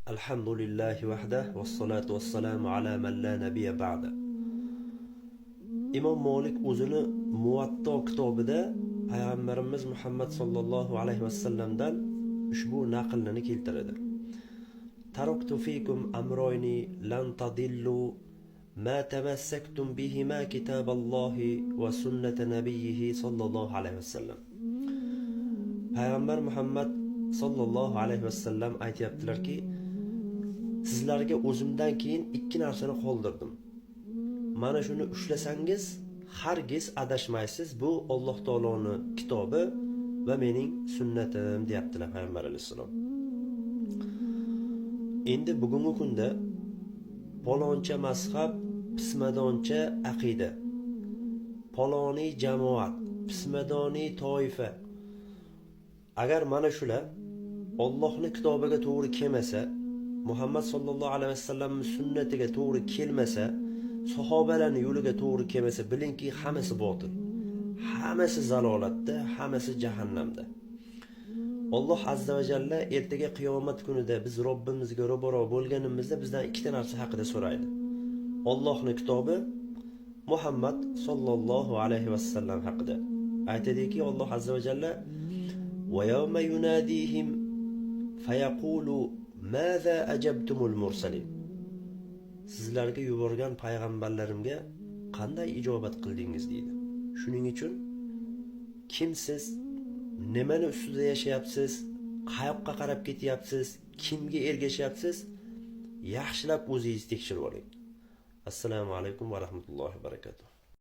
Alhamdulillahi vahdah vassalatu vassalamu ala man la nabiyya ba'da. Imom Malik o'zini Muvatta kitobida Payg'ambarimiz Muhammad sallallohu alayhi vasallamdan ushbu naqlni keltiradi. Taraktu fikum amroyni lan tadillu ma tamassaktum bihima kitaballohi va sunnata nabiyhi sallallohu alayhi vasallam. Payg'ambar Muhammad sallallohu alayhi vasallam aytayaptilarki, sizlarga o'zimdan keyin ikki narsani qoldirdim. Mana shuni ushlasangiz hargiz adashmaysiz. Bu Alloh taoloning kitobi va mening sunnatim deyaptilar Payg'ambar alayhisalom. Endi bugungi kunda paloncha mazhab, pismadoncha aqida, paloni jamoat, pismadoni toifa. Agar mana shular Allohning kitobiga to'g'ri kelmasa, Muhammad sallallohu alayhi vasallamning sunnatiga to'g'ri kelmasa, sahobalarning yo'liga to'g'ri kelmasa, bilingki hammasi botil. Hammasi zalolatda, hammasi jahannamda. Alloh azza va jalla ertaga qiyomat kunida biz Robbimizga ro'baro bo'lganimizda bizdan ikkita narsa haqida so'raydi. Allohning kitobi, Muhammad sallallohu alayhi vasallam haqida. Aytadiki Alloh azza va jalla: "Va yawma yunadihim fayaqulu maza ajabtumul mursalin." Sizlarga yuborgan payg'ambarlarimga qanday ijobat qildingiz deydi. Shuning uchun kimsiz, nimani ustida yashayapsiz, qayoqqa qarab ketyapsiz, kimga ergashyapsiz, yaxshilab o'zingizni tekshirib oling. Assalomu alaykum va rahmatullohi va barakatuh.